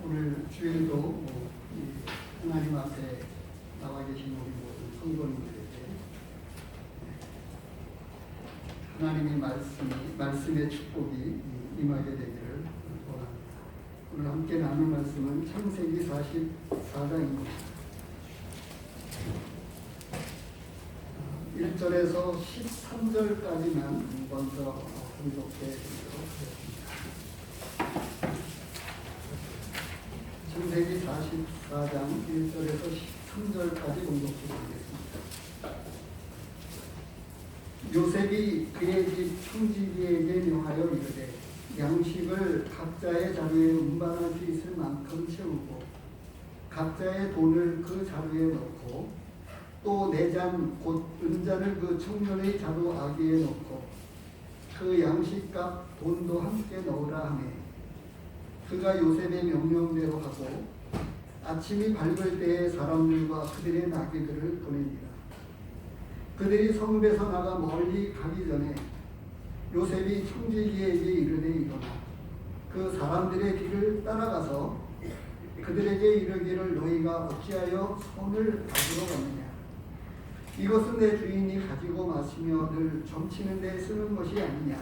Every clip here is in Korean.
오늘 주일도 이 하나님 앞에 나와 계신 우리 모든 성도님들에게 하나님의 말씀의 축복이 임하게 되기를 원합니다. 오늘 함께 나눌 말씀은 창세기 44장입니다. 1절에서 13절까지만 먼저 분석해 드리도록 하겠습니다. 창세기 44장 1절에서 13절까지 분석해 드리겠습니다. 요셉이 그의 집 총지기에게 명하여 이르되 양식을 각자의 자루에 운반할 수 있을 만큼 채우고 각자의 돈을 그 자루에 넣고 또 내잔 곧 은잔을 그 청년의 자루 아기에 넣고 그 양식값 돈도 함께 넣으라 하매 그가 요셉의 명령대로 하고 아침이 밝을 때에 사람들과 그들의 나귀들을 보냅니다. 그들이 성읍에서 나가 멀리 가기 전에 요셉이 총지기에게 이르되 일어나 그 사람들의 길을 따라가서 그들에게 이르기를 너희가 어찌하여 손을 가지러 갔느냐. 이것은 내 주인이 가지고 마시며 늘 점치는 데 쓰는 것이 아니냐.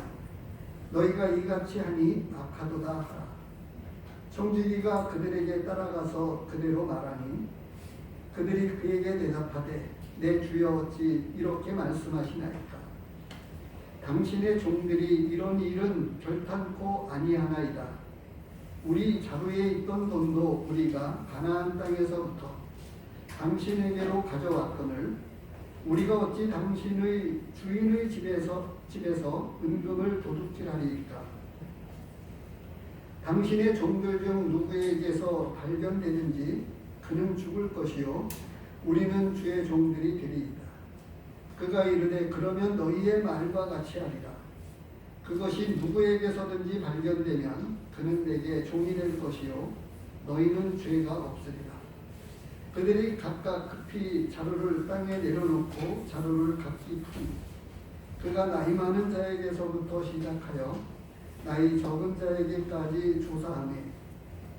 너희가 이같이 하니 악하도다 하라. 총지기가 그들에게 따라가서 그대로 말하니 그들이 그에게 대답하되 내 주여 어찌 이렇게 말씀하시나이까. 당신의 종들이 이런 일은 결탄코 아니하나이다. 우리 자루에 있던 돈도 우리가 가나안 땅에서부터 당신에게로 가져왔거늘 우리가 어찌 당신의 주인의 집에서 은금을 도둑질하리이까. 당신의 종들 중 누구에게서 발견되든지 그는 죽을 것이요 우리는 주의 종들이 되리이다. 그가 이르되 그러면 너희의 말과 같이 하리라. 그것이 누구에게서든지 발견되면 그는 내게 종이 될 것이요 너희는 죄가 없으리라. 그들이 각각 급히 자루를 땅에 내려놓고 자루를 각기 푸니 그가 나이 많은 자에게서부터 시작하여 나이 적은 자에게까지 조사하매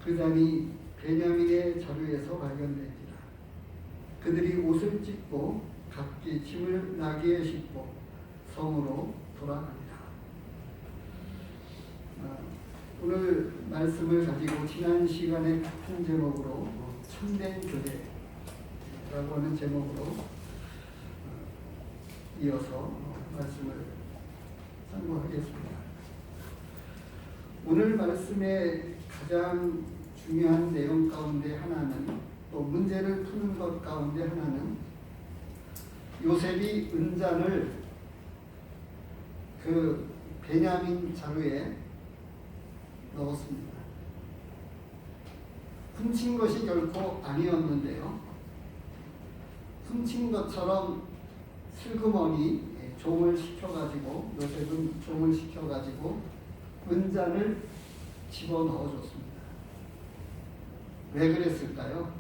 그 잔이 베냐민의 자루에서 발견된지라. 그들이 옷을 찢고 각기 짐을 나귀에 싣고 성으로 돌아가니라. 오늘 말씀을 가지고 지난 시간에 같은 제목으로 참된 교회라고 하는 제목으로 이어서 말씀을 상고하겠습니다. 오늘 말씀의 가장 중요한 내용 가운데 하나는 또 문제를 푸는 것 가운데 하나는 요셉이 은잔을 그 베냐민 자루에 넣었습니다. 훔친 것이 결코 아니었는데요. 훔친 것처럼 슬그머니 종을 시켜가지고 요셉은 종을 시켜가지고 은잔을 집어넣어줬습니다. 왜 그랬을까요?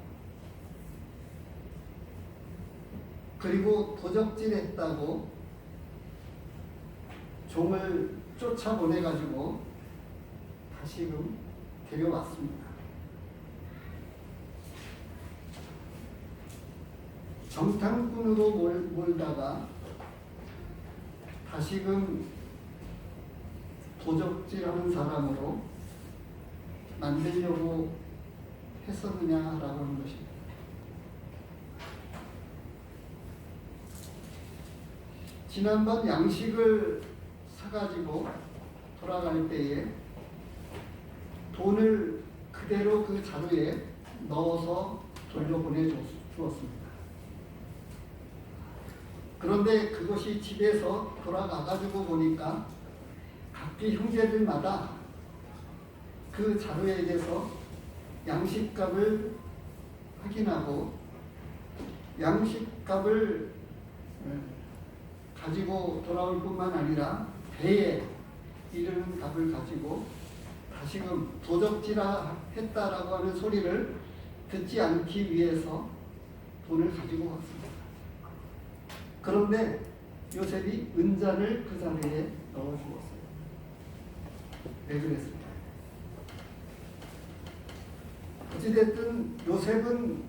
그리고 도적질했다고 종을 쫓아보내가지고 다시금 데려왔습니다. 정탐꾼으로 몰다가 다시금 도적질하는 사람으로 만들려고 했었느냐라고 하는 것입니다. 지난번 양식을 사가지고 돌아갈 때에 돈을 그대로 그 자루에 넣어서 돌려보내 주었습니다. 그런데 그것이 집에서 돌아가가지고 보니까 각기 형제들마다 그 자루에 대해서 양식값을 확인하고 양식값을 가지고 돌아올 뿐만 아니라 배에 이르는 값을 가지고 다시금 도적질했다라고 하는 소리를 듣지 않기 위해서 돈을 가지고 왔습니다. 그런데 요셉이 은잔을 그 자리에 넣어주었어요. 왜 그랬을까요? 어찌됐든 요셉은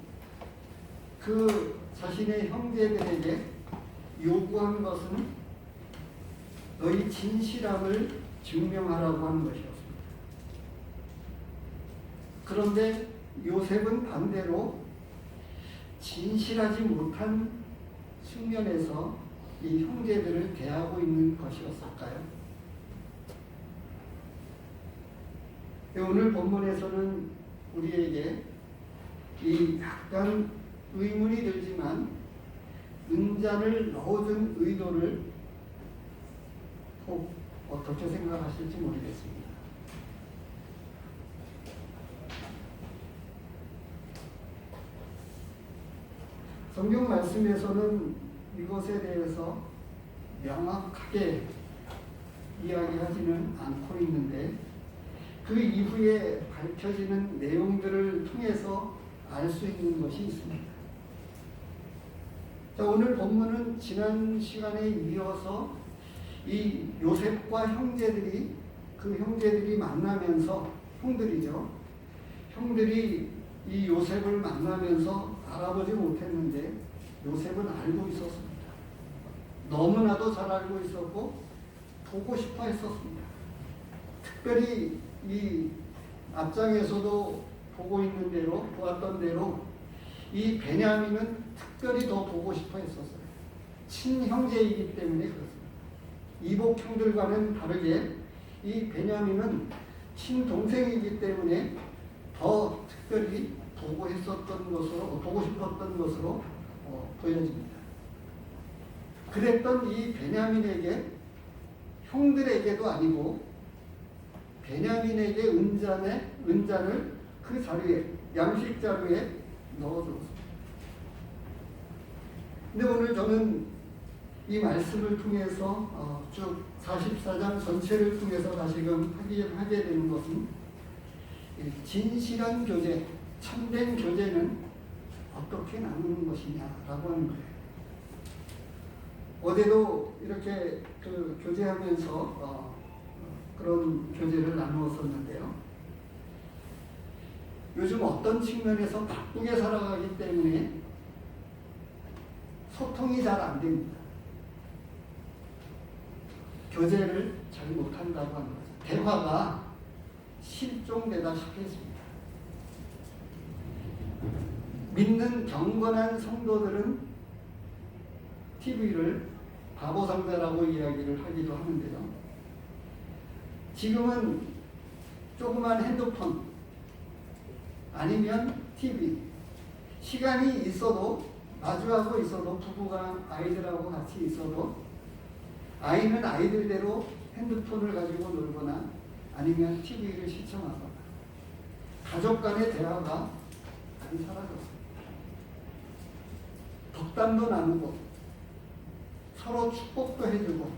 그 자신의 형제들에게 요구한 것은 너희 진실함을 증명하라고 하는 것이었습니다. 그런데 요셉은 반대로 진실하지 못한 측면에서 이 형제들을 대하고 있는 것이었을까요? 오늘 본문에서는 우리에게 이 약간 의문이 들지만 은잔을 넣어준 의도를 꼭 어떻게 생각하실지 모르겠습니다. 성경 말씀에서는 이것에 대해서 명확하게 이야기하지는 않고 있는데 그 이후에 밝혀지는 내용들을 통해서 알 수 있는 것이 있습니다. 자, 오늘 본문은 지난 시간에 이어서 이 요셉과 형제들이 그 형제들이 만나면서 형들이죠. 형들이 이 요셉을 만나면서 알아보지 못했는데 요셉은 알고 있었습니다. 너무나도 잘 알고 있었고 보고 싶어 했었습니다. 특별히 이 앞장에서도 보고 있는 대로 보았던 대로 이 베냐민은 특별히 더 보고 싶어 했었어요. 친형제이기 때문에 그렇습니다. 이복 형들과는 다르게 이 베냐민은 친동생이기 때문에 더 특별히 보고 싶었던 것으로 보여집니다. 그랬던 이 베냐민에게 형들에게도 아니고 베냐민에게 은잔을 그 자루에 양식 자루에 넣어줬습니다. 근데 오늘 저는 이 말씀을 통해서 쭉 44장 전체를 통해서 다시금 하게 되는 것은 진실한 교제, 참된 교제는 어떻게 나누는 것이냐라고 하는 거예요. 어제도 이렇게 그 교제하면서 그런 교제를 나누었었는데요. 요즘 어떤 측면에서 바쁘게 살아가기 때문에 소통이 잘 안 됩니다. 교제를 잘 못한다고 하는 거죠. 대화가 실종되다시피 했습니다. 믿는 경건한 성도들은 TV를 바보상자라고 이야기를 하기도 하는데요. 지금은 조그만 핸드폰 아니면 TV, 시간이 있어도 마주하고 있어도 부부가 아이들하고 같이 있어도 아이는 아이들대로 핸드폰을 가지고 놀거나 아니면 TV를 시청하거나 가족 간의 대화가 많이 사라졌습니다. 덕담도 나누고 서로 축복도 해주고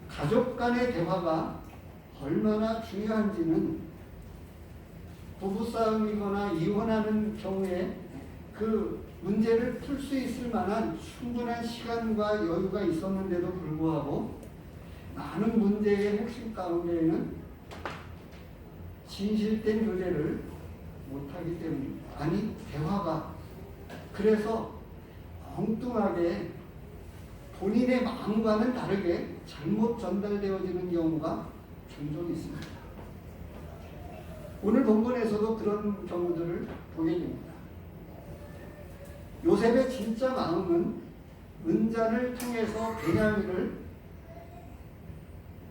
가족 간의 대화가 얼마나 중요한지는 부부싸움이거나 이혼하는 경우에 그 문제를 풀 수 있을 만한 충분한 시간과 여유가 있었는데도 불구하고 많은 문제의 핵심 가운데에는 진실된 교제를 못하기 때문입니다. 아니 대화가 그래서 엉뚱하게 본인의 마음과는 다르게 잘못 전달되어지는 경우가 종종 있습니다. 오늘 본문에서도 그런 경우들을 보게 됩니다. 요셉의 진짜 마음은 은잔을 통해서 베냐민을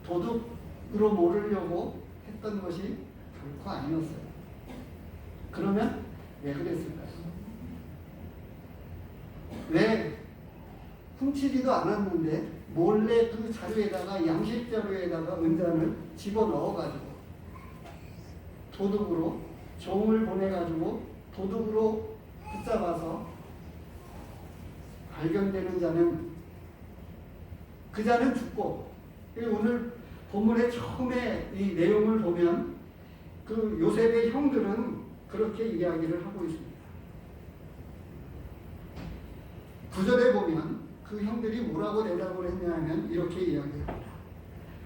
도둑으로 몰으려고 했던 것이 결코 아니었어요. 그러면 왜 그랬을까요? 왜 훔치지도 않았는데 몰래 그 자루에다가 양식 자루에다가 은잔을 집어넣어가지고 도둑으로 종을 보내가지고 도둑으로 붙잡아서 발견되는 자는 그 자는 죽고 오늘 본문의 처음에 이 내용을 보면 그 요셉의 형들은 그렇게 이야기를 하고 있습니다. 9절에 보면 그 형들이 뭐라고 대답을 했냐면 이렇게 이야기합니다.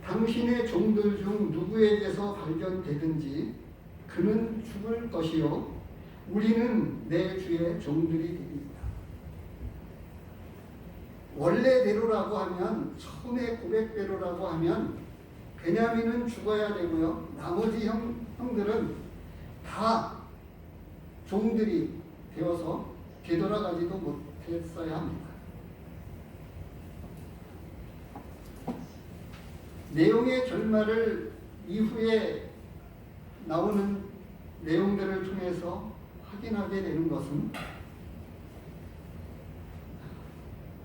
당신의 종들 중 누구에게서 발견되든지 그는 죽을 것이요 우리는 내 주의 종들이 되리이다. 원래대로라고 하면, 처음에 고백대로라고 하면 베냐민은 죽어야 되고요, 나머지 형들은 다 종들이 되어서 되돌아가지도 못했어야 합니다. 내용의 결말을 이후에 나오는 내용들을 통해서 확인하게 되는 것은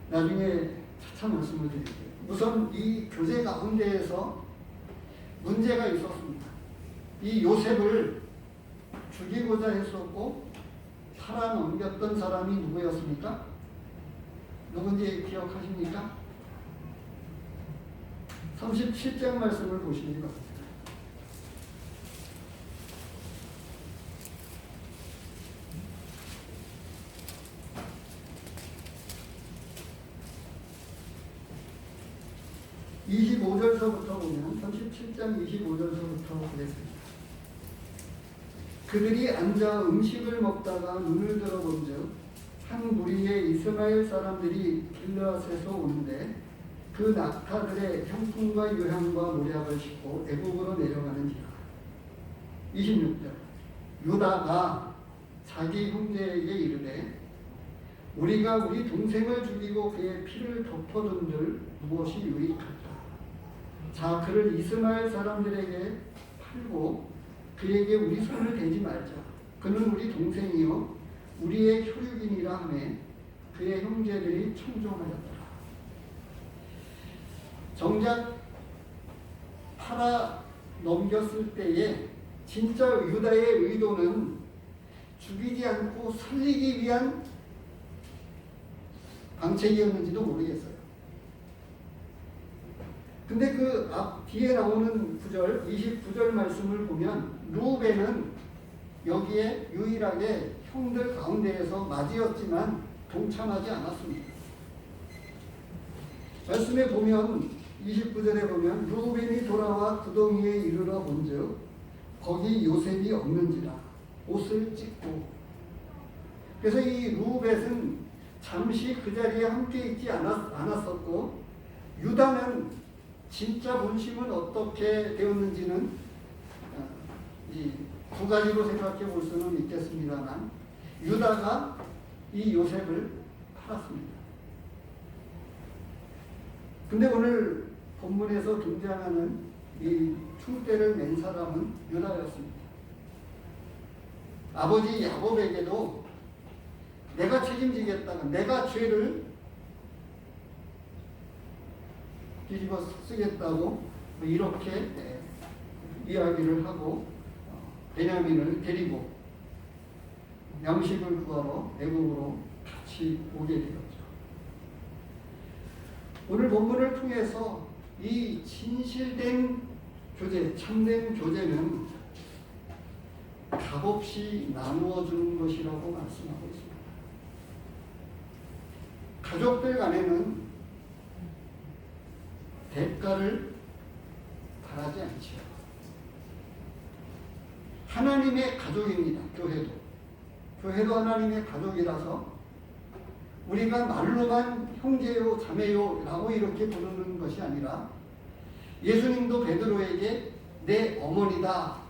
나중에 차차 말씀을 드릴게요. 우선 이 교제 가운데에서 문제가 있었습니다. 이 요셉을 죽이고자 했었고 살아넘겼던 사람이 누구였습니까? 누군지 기억하십니까? 37장 말씀을 보시기 바랍니다. (25절서부터) 보면 37장 25절서부터 보겠습니다. 그들이 앉아 음식을 먹다가 눈을 들어본즉 한 무리의 이스마엘 사람들이 길르앗에서 오는데 그 낙타들의 형품과 유향과 모략을 싣고 애국으로 내려가는지라. 26절 유다가 자기 형제에게 이르되 우리가 우리 동생을 죽이고 그의 피를 덮어둔들 무엇이 유익할까? 자, 그를 이스마엘 사람들에게 팔고 그에게 우리 손을 대지 말자. 그는 우리 동생이요 우리의 혈육이니라 하매 그의 형제들이 청종하였더라. 정작 팔아 넘겼을 때에 진짜 유다의 의도는 죽이지 않고 살리기 위한 방책이었는지도 모르겠어요. 근데 그 앞 뒤에 나오는 9절, 29절 말씀을 보면 루벤은 여기에 유일하게 형들 가운데에서 맞이었지만 동참하지 않았습니다. 말씀에 보면 29절에 보면 루벤이 돌아와 구덩이에 이르러 본즉 거기 요셉이 없는지라 옷을 찢고. 그래서 이 루벤은 잠시 그 자리에 함께 있지 않았었고 유다는 진짜 본심은 어떻게 되었는지는 이 두 가지로 생각해 볼 수는 있겠습니다만 유다가 이 요셉을 팔았습니다. 근데 오늘 본문에서 등장하는 이 충대를 맨 사람은 유다였습니다. 아버지 야곱에게도 내가 책임지겠다가 내가 죄를 뒤집어 쓰겠다고 이렇게 이야기를 하고 베냐민을 데리고 양식을 구하러 애국으로 같이 오게 되었죠. 오늘 본문을 통해서 이 진실된 교제, 참된 교제는 값없이 나누어 주는 것이라고 말씀하고 있습니다. 가족들 간에는 대가를 바라지 않지요. 하나님의 가족입니다. 교회도 하나님의 가족이라서 우리가 말로만 형제요 자매요 라고 이렇게 부르는 것이 아니라 예수님도 베드로에게 내 어머니다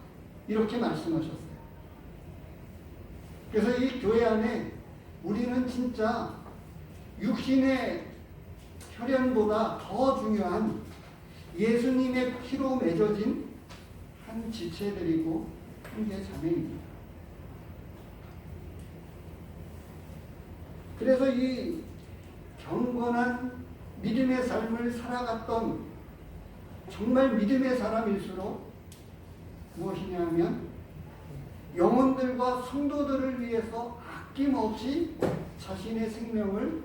이렇게 말씀하셨어요. 그래서 이 교회 안에 우리는 진짜 육신의 혈연보다 더 중요한 예수님의 피로 맺어진 한 지체들이고 형제 자매입니다. 그래서 이 경건한 믿음의 삶을 살아갔던 정말 믿음의 사람일수록 무엇이냐면 영혼들과 성도들을 위해서 아낌없이 자신의 생명을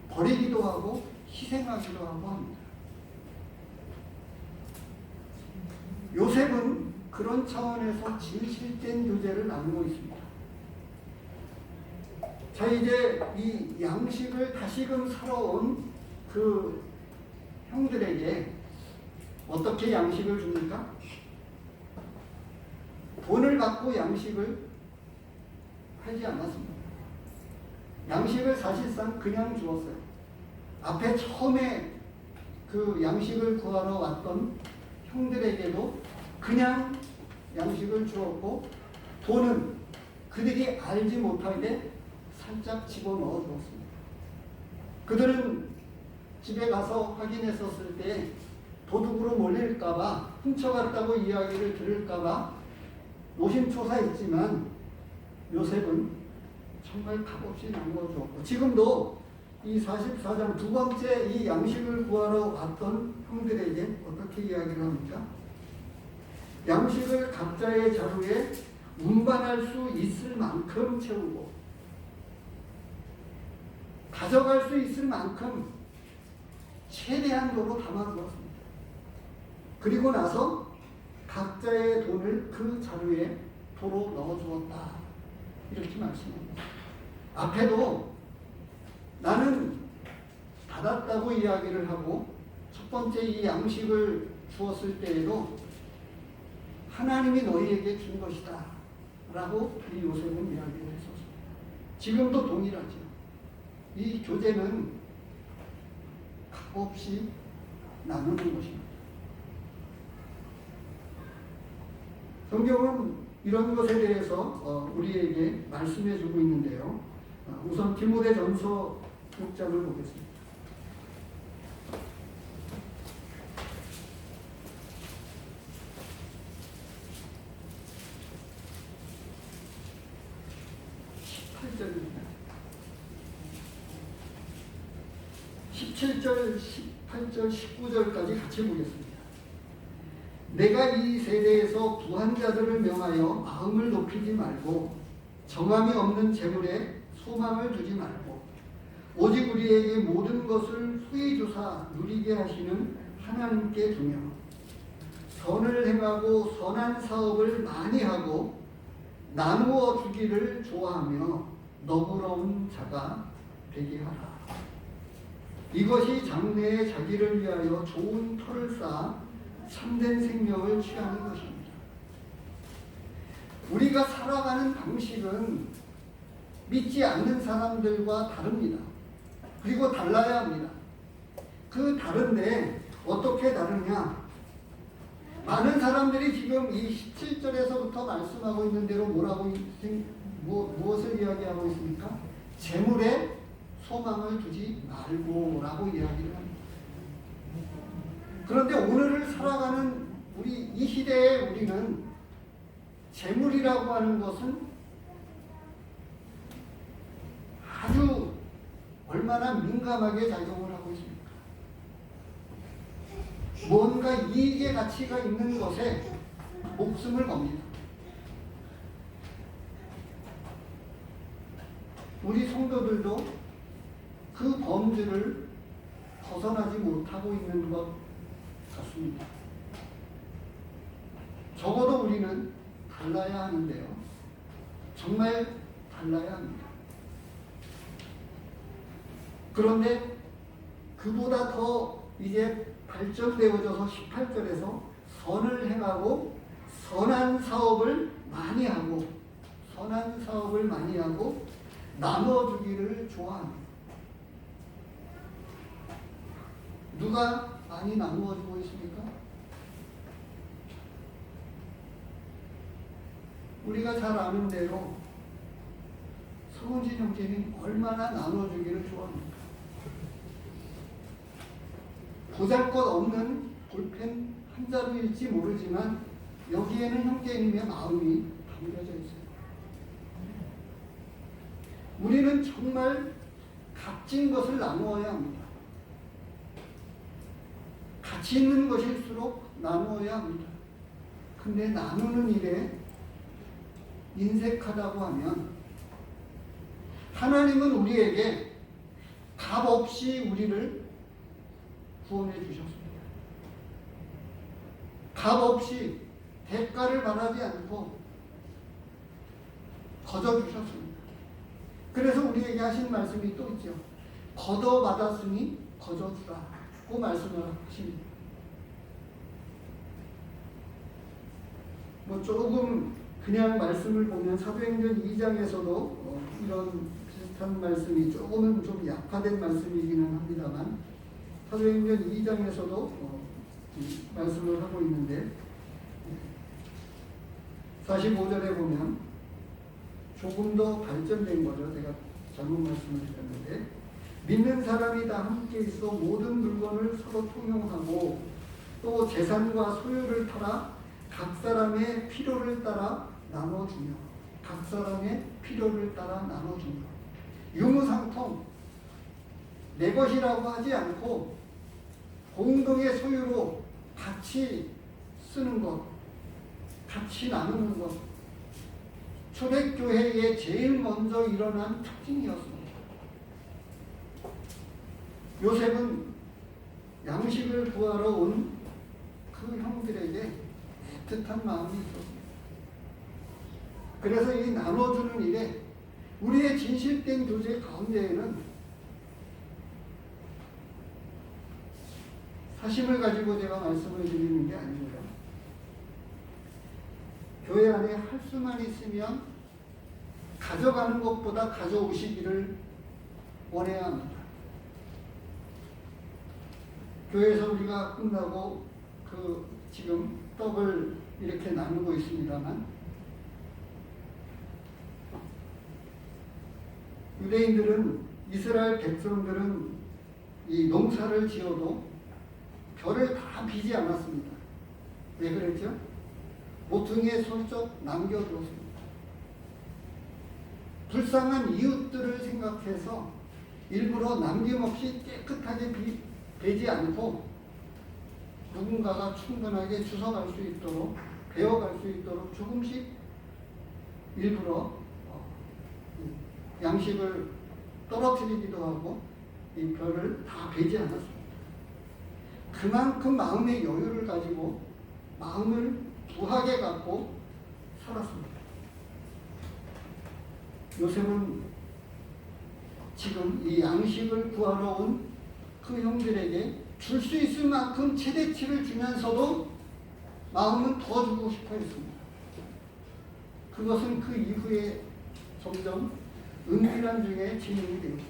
버리기도 하고 희생하기도 하고 합니다. 요셉은 그런 차원에서 진실된 교제를 나누고 있습니다. 자, 이제 이 양식을 다시금 사러 온 그 형들에게 어떻게 양식을 줍니까? 돈을 받고 양식을 하지 않았습니다. 양식을 사실상 그냥 주었어요. 앞에 처음에 그 양식을 구하러 왔던 형들에게도 그냥 양식을 주었고, 돈은 그들이 알지 못하게 살짝 집어넣어 주었습니다. 그들은 집에 가서 확인했었을 때 도둑으로 몰릴까봐, 훔쳐갔다고 이야기를 들을까봐 노심초사했지만 요셉은 정말 값없이 나누어 주었고, 지금도 이 44장 두 번째 이 양식을 구하러 왔던 형들에게 어떻게 이야기를 합니까? 양식을 각자의 자루에 운반할 수 있을 만큼 채우고 가져갈 수 있을 만큼 최대한도로 담아두었습니다. 그리고 나서 각자의 돈을 그 자루에 도로 넣어주었다, 이렇게 말씀합니다. 앞에도 나는 받았다고 이야기를 하고, 첫 번째 이 양식을 주었을 때에도 하나님이 너희에게 준 것이다 라고 이 요셉은 이야기를 했었습니다. 지금도 동일하죠. 이 교제는 값없이 나누는 것입니다. 성경은 이런 것에 대해서 우리에게 말씀해 주고 있는데요. 우선 디모데전서 6장을 보겠습니다. 17절, 18절, 19절까지 같이 보겠습니다. 내가 이 세대에서 부한 자들을 명하여 마음을 높이지 말고 정함이 없는 재물에 소망을 두지 말고 오직 우리에게 모든 것을 후히 주사 누리게 하시는 하나님께 두며 선을 행하고 선한 사업을 많이 하고 나누어 주기를 좋아하며 너그러운 자가 되게 하라. 이것이 장래에 자기를 위하여 좋은 터를 쌓아 참된 생명을 취하는 것입니다. 우리가 살아가는 방식은 믿지 않는 사람들과 다릅니다. 그리고 달라야 합니다. 그 다른데 어떻게 다르냐? 많은 사람들이 지금 이 17절에서부터 말씀하고 있는 대로 무엇을 이야기하고 있습니까? 재물에 소망을 두지 말고라고 이야기를 합니다. 그런데 오늘을 살아가는 이 시대에 우리는 재물이라고 하는 것은 아주 얼마나 민감하게 작용을 하고 있습니까? 뭔가 이익의 가치가 있는 것에 목숨을 겁니다. 우리 성도들도 그 범주를 벗어나지 못하고 있는 것 같습니다. 적어도 우리는 달라야 하는데요. 정말 달라야 합니다. 그런데 그보다 더 이제 발전되어져서 18절에서 선을 행하고 선한 사업을 많이 하고 나눠주기를 좋아합니다. 누가 많이 나누어주고 있습니까? 우리가 잘 아는 대로 성은진 형제님 얼마나 나눠주기를 좋아합니까? 보잘것없는 볼펜 한 자루일지 모르지만 여기에는 형제님의 마음이 담겨져 있어요. 우리는 정말 값진 것을 나누어야 합니다. 가치 있는 것일수록 나누어야 합니다. 근데 나누는 일에 인색하다고 하면 하나님은 우리에게 값없이 우리를 구원해 주셨습니다. 값없이 대가를 바라지 않고 거저 주셨습니다. 그래서 우리에게 하신 말씀이 또 있죠. 거둬 받았으니 거저 주라고 말씀을 하십니다. 조금 그냥 말씀을 보면 사도행전 2장에서도 이런 비슷한 말씀이 조금은 좀 약화된 말씀이기는 합니다만 사도행전 2장에서도 말씀을 하고 있는데 45절에 보면 조금 더 발전된 거죠. 제가 잘못 말씀을 드렸는데 믿는 사람이 다 함께 있어 모든 물건을 서로 통용하고 또 재산과 소유를 팔아 각 사람의 필요를 따라 나눠주며 각 사람의 필요를 따라 나눠주며 유무상통 내 것이라고 하지 않고 공동의 소유로 같이 쓰는 것, 같이 나누는 것, 초대교회에 제일 먼저 일어난 특징이었습니다. 요셉은 양식을 구하러 온 그 형들에게 애틋한 마음이 있었습니다. 그래서 이 나눠주는 일에 우리의 진실된 교제 가운데에는 사심을 가지고 제가 말씀을 드리는 게 아니고요. 교회 안에 할 수만 있으면 가져가는 것보다 가져오시기를 원해야 합니다. 교회에서 우리가 끝나고 지금 떡을 이렇게 나누고 있습니다만 유대인들은 이스라엘 백성들은 이 농사를 지어도 벼를 다 비지 않았습니다. 왜 그랬죠? 모퉁이에 슬쩍 남겨두었습니다. 불쌍한 이웃들을 생각해서 일부러 남김없이 깨끗하게 베지 않고 누군가가 충분하게 주워갈 수 있도록 베어갈 수 있도록 조금씩 일부러 양식을 떨어뜨리기도 하고 이 벼를 다 베지 않았습니다. 그만큼 마음의 여유를 가지고 마음을 부하게 갖고 살았습니다. 요셉은 지금 이 양식을 구하러 온 그 형들에게 줄 수 있을 만큼 최대치를 주면서도 마음은 더 주고 싶어 했습니다. 그것은 그 이후에 점점 은밀한 중에 진행이 됩니다.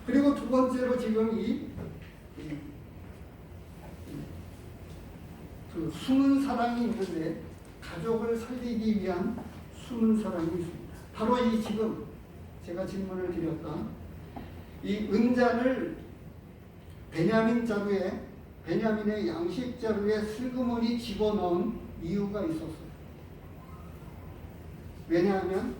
그리고 두 번째로 지금 그 숨은 사랑이 있는데 가족을 살리기 위한 숨은 사랑이 있습니다. 바로 이 지금 제가 질문을 드렸던 이 은잔을 베냐민의 양식 자루에 슬그머니 집어넣은 이유가 있었어요. 왜냐하면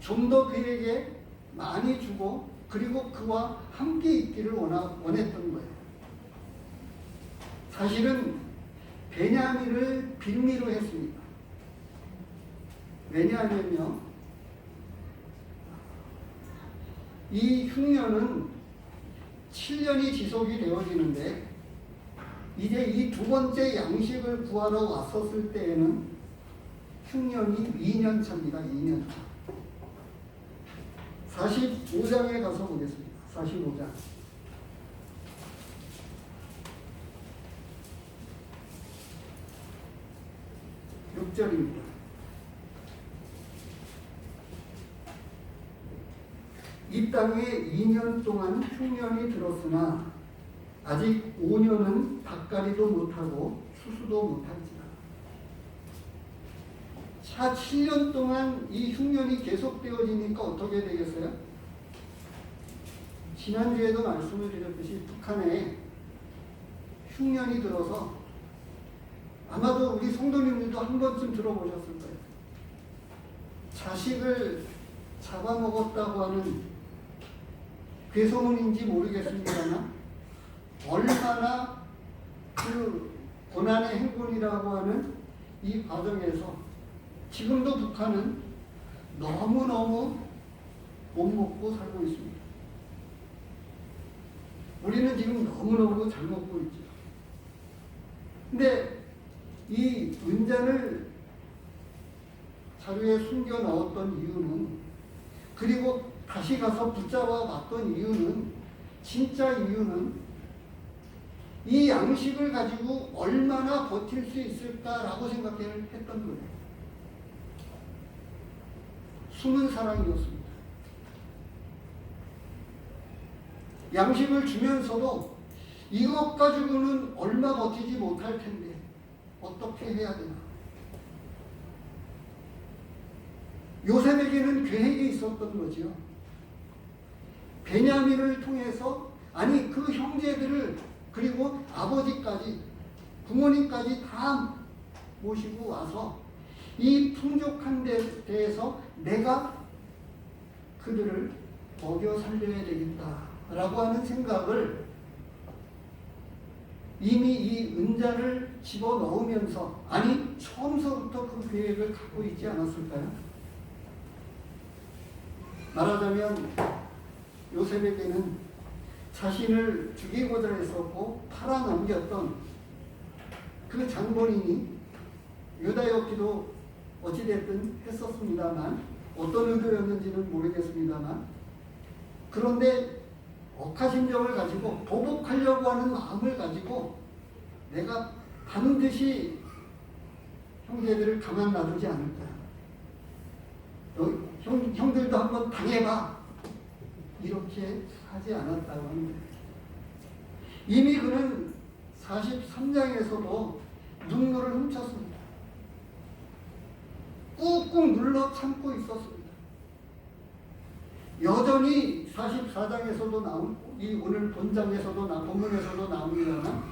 좀 더 그에게 많이 주고 그리고 그와 함께 있기를 원했던 거예요. 사실은 베냐민을 빌미로 했습니다. 왜냐하면요, 이 흉년은 7년이 지속이 되어지는데 이제 이 두 번째 양식을 구하러 왔었을 때에는 흉년이 2년 차입니다. 2년 차. 45장에 가서 보겠습니다. 45장. 6절입니다. 이 땅에 2년 동안 흉년이 들었으나 아직 5년은 닭가리도 못하고 추수도 못할지라. 차 7년 동안 이 흉년이 계속되어지니까 어떻게 되겠어요? 지난주에도 말씀을 드렸듯이 북한에 흉년이 들어서 아마도 우리 성도님들도 한 번쯤 들어보셨을 거예요. 자식을 잡아먹었다고 하는 괴소문인지 모르겠습니다만 얼마나 그 고난의 행군이라고 하는 이 과정에서 지금도 북한은 너무너무 못 먹고 살고 있습니다. 우리는 지금 너무너무 잘 먹고 있죠. 근데 이 은잔을 자루에 숨겨 넣었던 이유는, 그리고 다시 가서 붙잡아 봤던 이유는, 진짜 이유는 이 양식을 가지고 얼마나 버틸 수 있을까라고 생각했던 거예요. 숨은 사랑이었습니다. 양식을 주면서도 이것 가지고는 얼마 버티지 못할 텐데 어떻게 해야 되나. 요셉에게는 계획이 있었던 거죠. 베냐민을 통해서 아니 그 형제들을 그리고 아버지까지 부모님까지 다 모시고 와서 이 풍족한 데에서 내가 그들을 먹여 살려야 되겠다라고 하는 생각을 이미 이 은자를 집어넣으면서 아니 처음서부터 그 계획을 갖고 있지 않았을까요? 말하자면 요셉에게는 자신을 죽이고자 했었고 팔아넘겼던 그 장본인이 유다였기도 어찌됐든 했었습니다만 어떤 의도였는지는 모르겠습니다만 그런데 억하심정을 가지고 보복하려고 하는 마음을 가지고 내가 반드시 형제들을 가만 놔두지 않을 거야. 너 형들도 한번 당해봐. 이렇게 하지 않았다고 합니다. 이미 그는 43장에서도 눈물을 훔쳤습니다. 꾹꾹 눌러 참고 있었습니다. 여전히 44장에서도 나오고 이 오늘 본문에서도 나옵니다만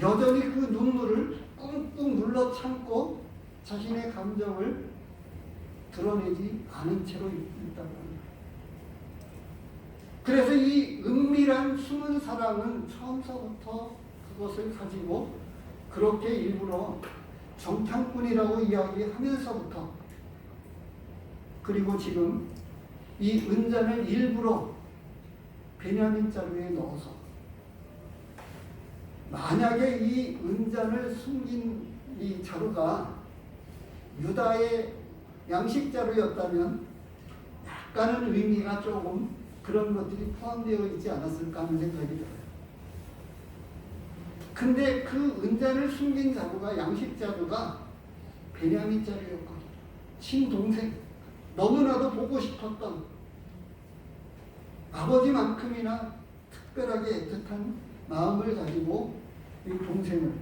여전히 그 눈물을 꾹꾹 눌러 참고 자신의 감정을 드러내지 않은 채로 있다고 합니다. 그래서 이 은밀한 숨은 사랑은 처음서부터 그것을 가지고 그렇게 일부러 정탐꾼이라고 이야기하면서부터 그리고 지금 이 은잔을 일부러 베냐민 자루에 넣어서 만약에 이 은잔을 숨긴 이 자루가 유다의 양식 자루였다면 약간은 의미가 조금 그런 것들이 포함되어 있지 않았을까 하는 생각이 들어요. 근데 그 은잔을 숨긴 자루가 양식 자루가 베냐민 자루였거든요. 친동생, 너무나도 보고 싶었던 아버지만큼이나 특별하게 애틋한 마음을 가지고 이 동생을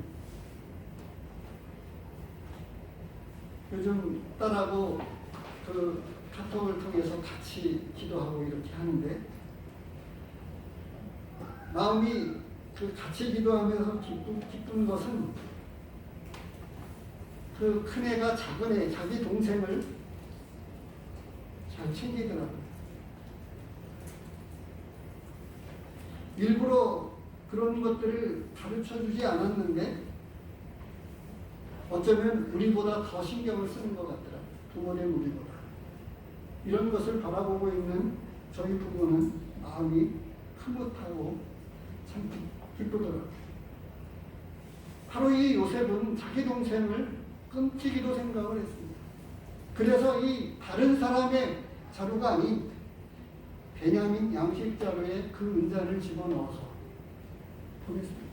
요즘 딸하고 그 카톡을 통해서 같이 기도하고 이렇게 하는데 마음이 그 같이 기도하면서 기쁜 것은 그 큰애가 작은애 자기 동생을 잘 챙기더라고요. 일부러 그런 것들을 가르쳐주지 않았는데 어쩌면 우리보다 더 신경을 쓰는 것 같더라고요. 부모님 우리보다. 이런 것을 바라보고 있는 저희 부모는 마음이 흐뭇하고 참 기쁘더라고요. 바로 이 요셉은 자기 동생을 끊기기도 생각을 했습니다. 그래서 이 다른 사람의 자루가 아닌 베냐민 양식 자루에 그 은잔을 집어넣어서 보냈습니다.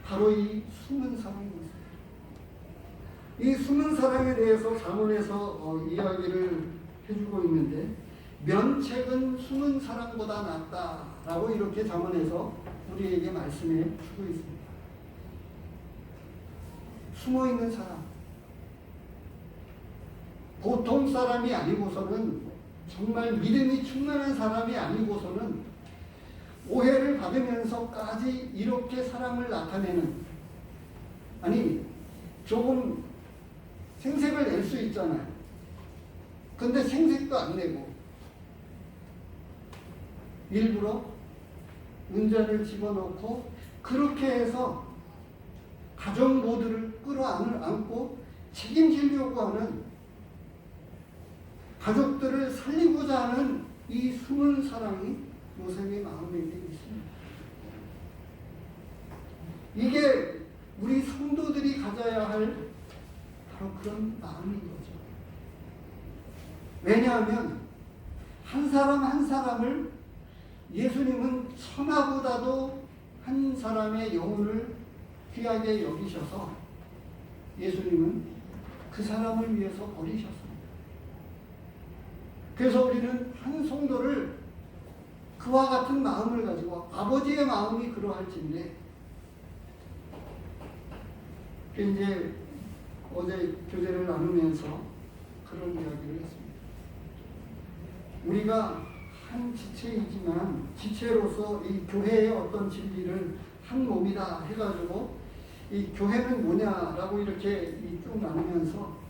바로 이 숨은 사랑이었습니다. 이 숨은 사랑에 대해서 잠언에서 이야기를 해주고 있는데 면책은 숨은 사랑보다 낫다라고 이렇게 잠언에서 우리에게 말씀해 주고 있습니다. 숨어있는 사람, 보통 사람이 아니고서는 정말 믿음이 충만한 사람이 아니고서는 오해를 받으면서까지 이렇게 사랑을 나타내는 아니 조금 생색을 낼 수 있잖아요. 근데 생색도 안 내고 일부러 은잔을 집어넣고 그렇게 해서 가정 모두를 끌어안고 책임지려고 하는 가족들을 살리고자 하는 이 숨은 사랑이 요셉의 마음에 있습니다. 이게 우리 성도들이 가져야 할 바로 그런 마음인 거죠. 왜냐하면 한 사람 한 사람을 예수님은 천하보다도 한 사람의 영혼을 귀하게 여기셔서 예수님은 그 사람을 위해서 버리셨습니다. 그래서 우리는 한 성도를 그와 같은 마음을 가지고 아버지의 마음이 그러할진데 이제 어제 교제를 나누면서 그런 이야기를 했습니다. 우리가 한 지체이지만 지체로서 이 교회의 어떤 진리를 한 몸이다 해가지고 이 교회는 뭐냐라고 이렇게 쭉 나누면서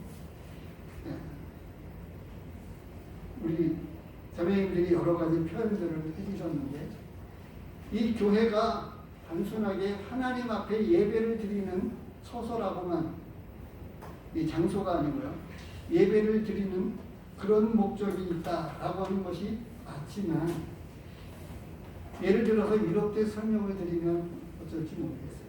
우리 자매님들이 여러 가지 표현들을 해주셨는데 이 교회가 단순하게 하나님 앞에 예배를 드리는 처소라고만 이 장소가 아니고요. 예배를 드리는 그런 목적이 있다라고 하는 것이 맞지만 예를 들어서 이렇게 설명을 드리면 어쩔지 모르겠어요.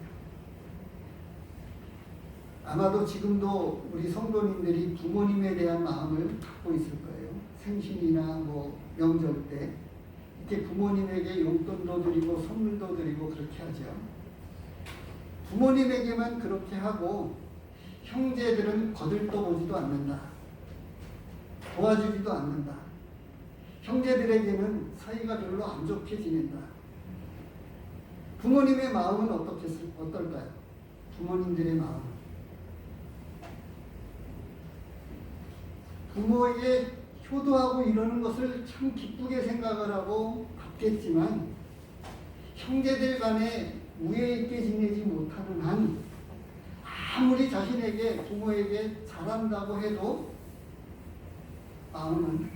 아마도 지금도 우리 성도님들이 부모님에 대한 마음을 갖고 있을 거예요. 생신이나 뭐 명절 때 이렇게 부모님에게 용돈도 드리고 선물도 드리고 그렇게 하죠. 부모님에게만 그렇게 하고 형제들은 거들떠보지도 않는다. 도와주지도 않는다. 형제들에게는 사이가 별로 안 좋게 지낸다. 부모님의 마음은 어떨까요? 부모님들의 마음은 부모에게 효도하고 이러는 것을 참 기쁘게 생각을 하고 받겠지만 형제들 간에 우애 있게 지내지 못하는 한 아무리 자신에게 부모에게 잘한다고 해도 마음은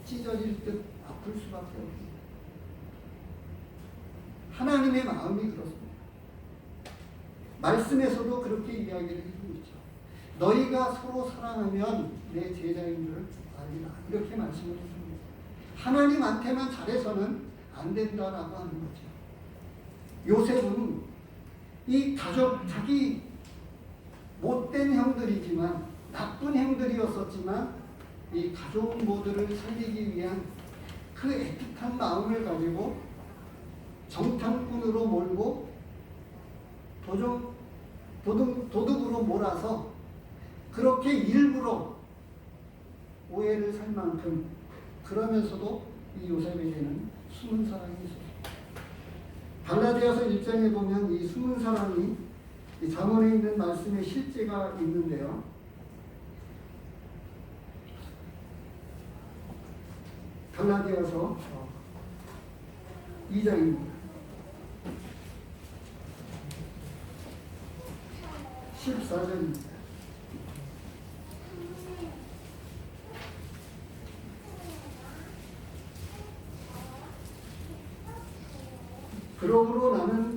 찢어질 듯 아플 수밖에 없습니다. 하나님의 마음이 그렇습니다. 말씀에서도 그렇게 이야기를 해주고 있죠. 너희가 서로 사랑하면 내 제자인 줄 알리라. 이렇게 말씀을 해줍니다. 하나님한테만 잘해서는 안 된다라고 하는 거죠. 요셉은 이 가족, 자기 못된 형들이지만 나쁜 형들이었었지만 이 가족 모두를 살리기 위한 그 애틋한 마음을 가지고 정탐꾼으로 몰고 도둑으로 몰아서 그렇게 일부러 오해를 살 만큼 그러면서도 이 요셉에게는 숨은 사랑이 있었습니다. 갈라디아서 1장에 보면 이 숨은 사랑이 이 잠언에 있는 말씀의 실제가 있는데요. 갈라디아서 2장입니다. 14절입니다. 그러므로 나는